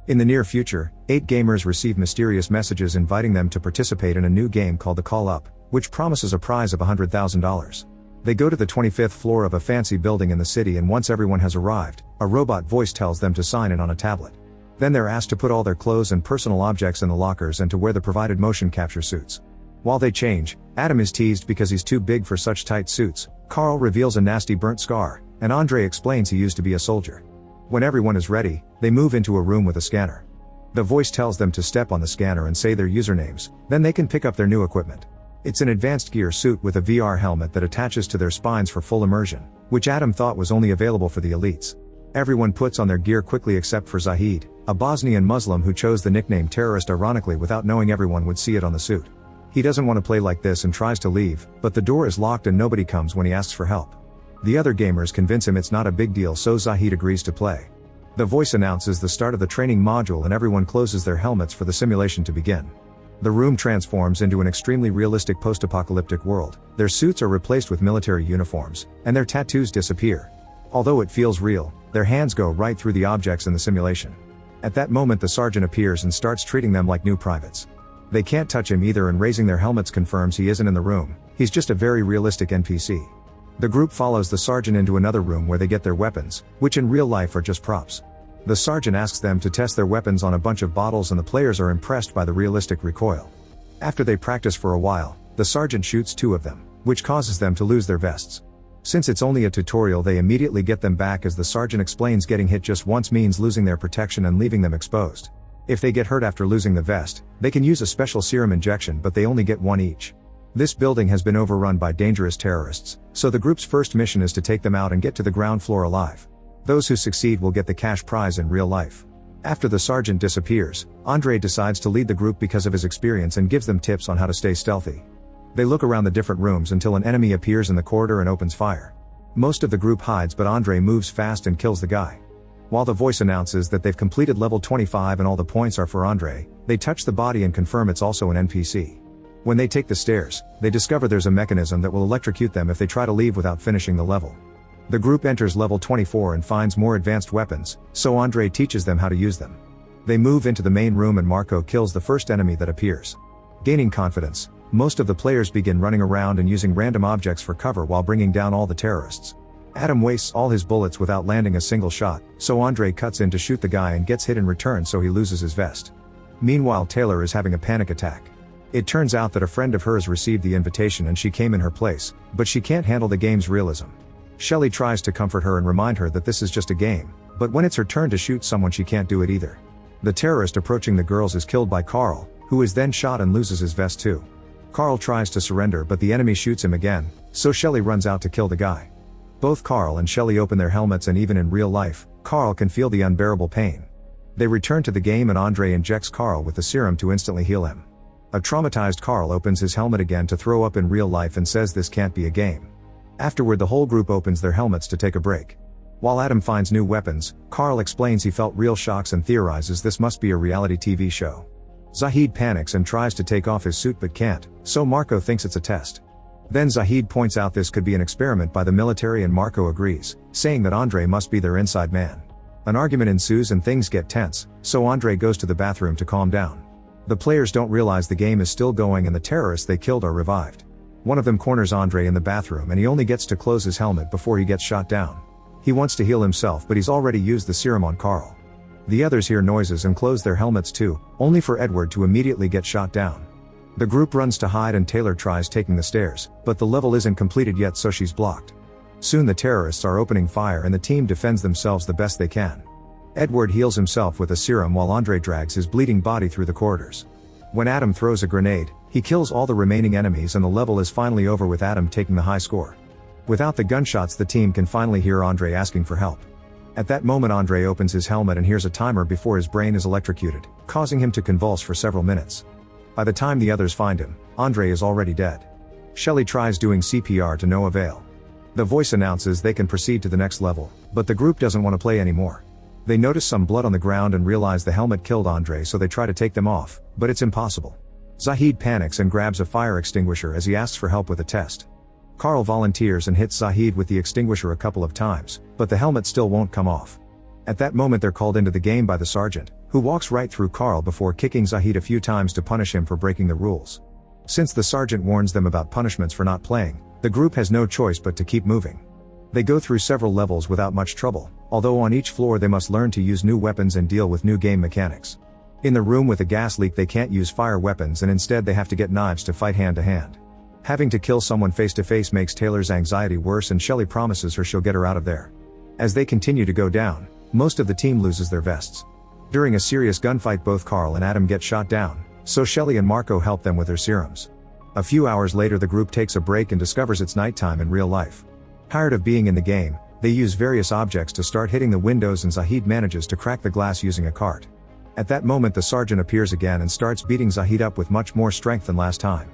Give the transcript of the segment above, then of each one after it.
In the near future, 8 gamers receive mysterious messages inviting them to participate in a new game called The Call Up, which promises a prize of $100,000. They go to the 25th floor of a fancy building in the city, and once everyone has arrived, a robot voice tells them to sign in on a tablet. Then they're asked to put all their clothes and personal objects in the lockers and to wear the provided motion capture suits. While they change, Adam is teased because he's too big for such tight suits, Carl reveals a nasty burnt scar, and Andre explains he used to be a soldier. When everyone is ready, they move into a room with a scanner. The voice tells them to step on the scanner and say their usernames, then they can pick up their new equipment. It's an advanced gear suit with a VR helmet that attaches to their spines for full immersion, which Adam thought was only available for the elites. Everyone puts on their gear quickly except for Zahid, a Bosnian Muslim who chose the nickname terrorist ironically without knowing everyone would see it on the suit. He doesn't want to play like this and tries to leave, but the door is locked and nobody comes when he asks for help. The other gamers convince him it's not a big deal, so Zahid agrees to play. The voice announces the start of the training module and everyone closes their helmets for the simulation to begin. The room transforms into an extremely realistic post-apocalyptic world. Their suits are replaced with military uniforms, and their tattoos disappear. Although it feels real, their hands go right through the objects in the simulation. At that moment the sergeant appears and starts treating them like new privates. They can't touch him either, and raising their helmets confirms he isn't in the room, he's just a very realistic NPC. The group follows the sergeant into another room where they get their weapons, which in real life are just props. The sergeant asks them to test their weapons on a bunch of bottles and the players are impressed by the realistic recoil. After they practice for a while, the sergeant shoots 2 of them, which causes them to lose their vests. Since it's only a tutorial, they immediately get them back as the sergeant explains getting hit just once means losing their protection and leaving them exposed. If they get hurt after losing the vest, they can use a special serum injection, but they only get 1 each. This building has been overrun by dangerous terrorists, so the group's first mission is to take them out and get to the ground floor alive. Those who succeed will get the cash prize in real life. After the sergeant disappears, Andre decides to lead the group because of his experience and gives them tips on how to stay stealthy. They look around the different rooms until an enemy appears in the corridor and opens fire. Most of the group hides, but Andre moves fast and kills the guy. While the voice announces that they've completed level 25 and all the points are for Andre, they touch the body and confirm it's also an NPC. When they take the stairs, they discover there's a mechanism that will electrocute them if they try to leave without finishing the level. The group enters level 24 and finds more advanced weapons, so Andre teaches them how to use them. They move into the main room and Marco kills the first enemy that appears. Gaining confidence, most of the players begin running around and using random objects for cover while bringing down all the terrorists. Adam wastes all his bullets without landing a single shot, so Andre cuts in to shoot the guy and gets hit in return, so he loses his vest. Meanwhile, Taylor is having a panic attack. It turns out that a friend of hers received the invitation and she came in her place, but she can't handle the game's realism. Shelley tries to comfort her and remind her that this is just a game, but when it's her turn to shoot someone she can't do it either. The terrorist approaching the girls is killed by Carl, who is then shot and loses his vest too. Carl tries to surrender but the enemy shoots him again, so Shelley runs out to kill the guy. Both Carl and Shelley open their helmets, and even in real life, Carl can feel the unbearable pain. They return to the game and Andre injects Carl with the serum to instantly heal him. A traumatized Carl opens his helmet again to throw up in real life and says this can't be a game. Afterward the whole group opens their helmets to take a break. While Adam finds new weapons, Carl explains he felt real shocks and theorizes this must be a reality TV show. Zahid panics and tries to take off his suit but can't, so Marco thinks it's a test. Then Zahid points out this could be an experiment by the military and Marco agrees, saying that Andre must be their inside man. An argument ensues and things get tense, so Andre goes to the bathroom to calm down. The players don't realize the game is still going and the terrorists they killed are revived. One of them corners Andre in the bathroom and he only gets to close his helmet before he gets shot down. He wants to heal himself but he's already used the serum on Carl. The others hear noises and close their helmets too, only for Edward to immediately get shot down. The group runs to hide and Taylor tries taking the stairs, but the level isn't completed yet so she's blocked. Soon the terrorists are opening fire and the team defends themselves the best they can. Edward heals himself with a serum while Andre drags his bleeding body through the corridors. When Adam throws a grenade, he kills all the remaining enemies and the level is finally over with Adam taking the high score. Without the gunshots the team can finally hear Andre asking for help. At that moment Andre opens his helmet and hears a timer before his brain is electrocuted, causing him to convulse for several minutes. By the time the others find him, Andre is already dead. Shelley tries doing CPR to no avail. The voice announces they can proceed to the next level, but the group doesn't want to play anymore. They notice some blood on the ground and realize the helmet killed Andre, so they try to take them off, but it's impossible. Zahid panics and grabs a fire extinguisher as he asks for help with a test. Carl volunteers and hits Zahid with the extinguisher a couple of times, but the helmet still won't come off. At that moment they're called into the game by the sergeant, who walks right through Carl before kicking Zahid a few times to punish him for breaking the rules. Since the sergeant warns them about punishments for not playing, the group has no choice but to keep moving. They go through several levels without much trouble, although on each floor they must learn to use new weapons and deal with new game mechanics. In the room with a gas leak they can't use fire weapons and instead they have to get knives to fight hand to hand. Having to kill someone face to face makes Taylor's anxiety worse and Shelley promises her she'll get her out of there. As they continue to go down, most of the team loses their vests. During a serious gunfight both Carl and Adam get shot down, so Shelley and Marco help them with their serums. A few hours later the group takes a break and discovers it's nighttime in real life. Tired of being in the game, they use various objects to start hitting the windows and Zahid manages to crack the glass using a cart. At that moment the sergeant appears again and starts beating Zahid up with much more strength than last time.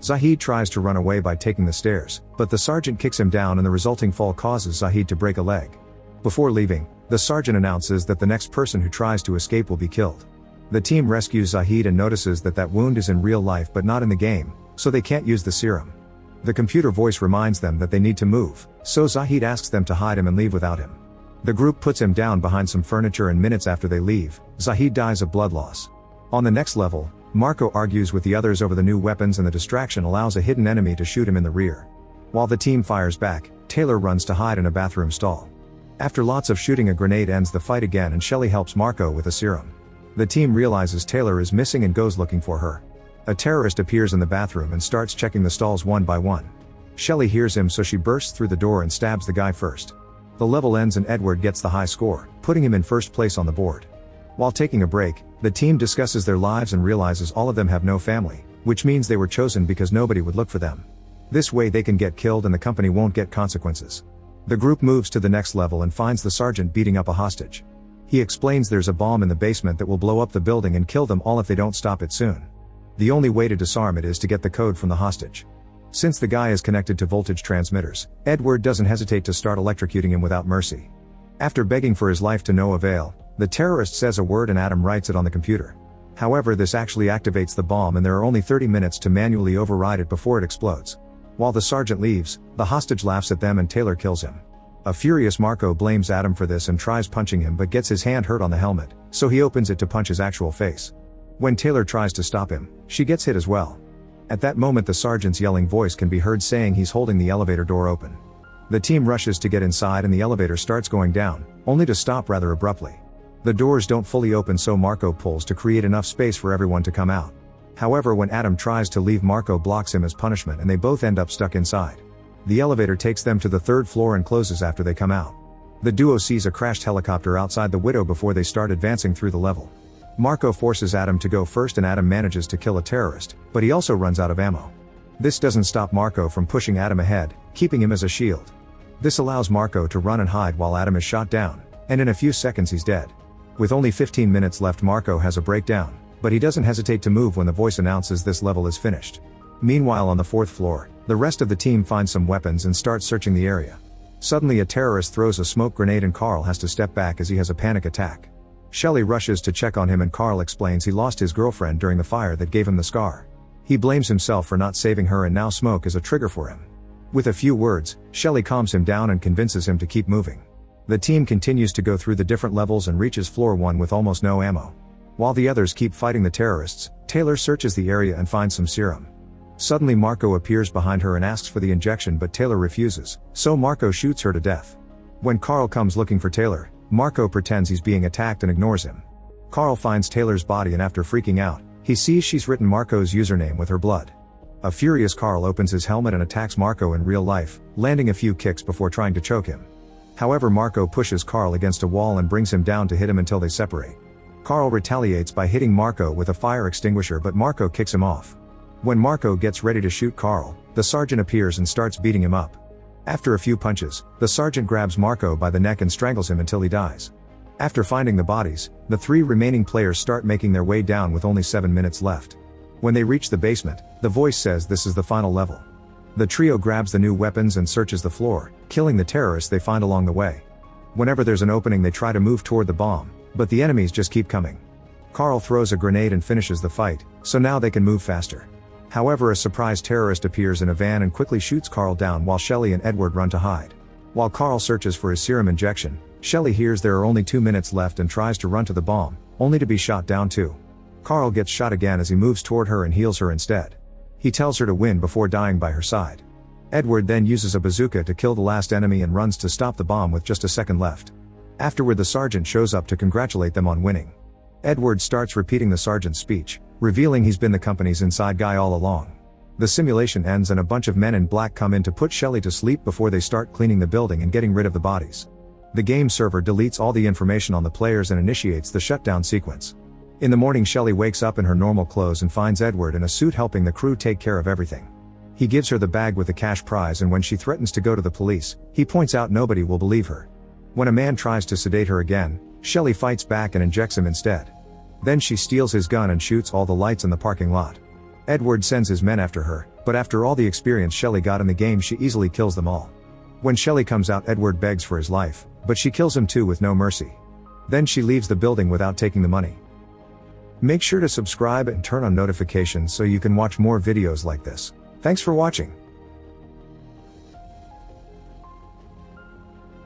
Zahid tries to run away by taking the stairs, but the sergeant kicks him down and the resulting fall causes Zahid to break a leg. Before leaving, the sergeant announces that the next person who tries to escape will be killed. The team rescues Zahid and notices that wound is in real life but not in the game, so they can't use the serum. The computer voice reminds them that they need to move, so Zahid asks them to hide him and leave without him. The group puts him down behind some furniture and minutes after they leave, Zahid dies of blood loss. On the next level, Marco argues with the others over the new weapons and the distraction allows a hidden enemy to shoot him in the rear. While the team fires back, Taylor runs to hide in a bathroom stall. After lots of shooting a grenade ends the fight again and Shelley helps Marco with a serum. The team realizes Taylor is missing and goes looking for her. A terrorist appears in the bathroom and starts checking the stalls one by one. Shelley hears him so she bursts through the door and stabs the guy first. The level ends and Edward gets the high score, putting him in first place on the board. While taking a break, the team discusses their lives and realizes all of them have no family, which means they were chosen because nobody would look for them. This way they can get killed and the company won't get consequences. The group moves to the next level and finds the sergeant beating up a hostage. He explains there's a bomb in the basement that will blow up the building and kill them all if they don't stop it soon. The only way to disarm it is to get the code from the hostage. Since the guy is connected to voltage transmitters, Edward doesn't hesitate to start electrocuting him without mercy. After begging for his life to no avail, the terrorist says a word and Adam writes it on the computer. However, this actually activates the bomb and there are only 30 minutes to manually override it before it explodes. While the sergeant leaves, the hostage laughs at them and Taylor kills him. A furious Marco blames Adam for this and tries punching him but gets his hand hurt on the helmet, so he opens it to punch his actual face. When Taylor tries to stop him, she gets hit as well. At that moment the sergeant's yelling voice can be heard saying he's holding the elevator door open. The team rushes to get inside and the elevator starts going down, only to stop rather abruptly. The doors don't fully open so Marco pulls to create enough space for everyone to come out. However, when Adam tries to leave Marco blocks him as punishment and they both end up stuck inside. The elevator takes them to the third floor and closes after they come out. The duo sees a crashed helicopter outside the window before they start advancing through the level. Marco forces Adam to go first and Adam manages to kill a terrorist, but he also runs out of ammo. This doesn't stop Marco from pushing Adam ahead, keeping him as a shield. This allows Marco to run and hide while Adam is shot down, and in a few seconds he's dead. With only 15 minutes left Marco has a breakdown, but he doesn't hesitate to move when the voice announces this level is finished. Meanwhile on the fourth floor, the rest of the team finds some weapons and starts searching the area. Suddenly a terrorist throws a smoke grenade and Carl has to step back as he has a panic attack. Shelley rushes to check on him and Carl explains he lost his girlfriend during the fire that gave him the scar. He blames himself for not saving her and now smoke is a trigger for him. With a few words, Shelley calms him down and convinces him to keep moving. The team continues to go through the different levels and reaches floor 1 with almost no ammo. While the others keep fighting the terrorists, Taylor searches the area and finds some serum. Suddenly Marco appears behind her and asks for the injection but Taylor refuses, so Marco shoots her to death. When Carl comes looking for Taylor, Marco pretends he's being attacked and ignores him. Carl finds Taylor's body and after freaking out, he sees she's written Marco's username with her blood. A furious Carl opens his helmet and attacks Marco in real life, landing a few kicks before trying to choke him. However, Marco pushes Carl against a wall and brings him down to hit him until they separate. Carl retaliates by hitting Marco with a fire extinguisher but Marco kicks him off. When Marco gets ready to shoot Carl, the sergeant appears and starts beating him up. After a few punches, the sergeant grabs Marco by the neck and strangles him until he dies. After finding the bodies, the 3 remaining players start making their way down with only 7 minutes left. When they reach the basement, the voice says this is the final level. The trio grabs the new weapons and searches the floor, killing the terrorists they find along the way. Whenever there's an opening they try to move toward the bomb, but the enemies just keep coming. Carl throws a grenade and finishes the fight, so now they can move faster. However, a surprise terrorist appears in a van and quickly shoots Carl down while Shelley and Edward run to hide. While Carl searches for his serum injection, Shelley hears there are only 2 minutes left and tries to run to the bomb, only to be shot down too. Carl gets shot again as he moves toward her and heals her instead. He tells her to win before dying by her side. Edward then uses a bazooka to kill the last enemy and runs to stop the bomb with just a second left. Afterward, the sergeant shows up to congratulate them on winning. Edward starts repeating the sergeant's speech, revealing he's been the company's inside guy all along. The simulation ends and a bunch of men in black come in to put Shelley to sleep before they start cleaning the building and getting rid of the bodies. The game server deletes all the information on the players and initiates the shutdown sequence. In the morning, Shelley wakes up in her normal clothes and finds Edward in a suit helping the crew take care of everything. He gives her the bag with the cash prize, and when she threatens to go to the police, he points out nobody will believe her. When a man tries to sedate her again, Shelley fights back and injects him instead. Then she steals his gun and shoots all the lights in the parking lot. Edward sends his men after her, but after all the experience Shelley got in the game, she easily kills them all. When Shelley comes out, Edward begs for his life, but she kills him too with no mercy. Then she leaves the building without taking the money. Make sure to subscribe and turn on notifications so you can watch more videos like this. Thanks for watching.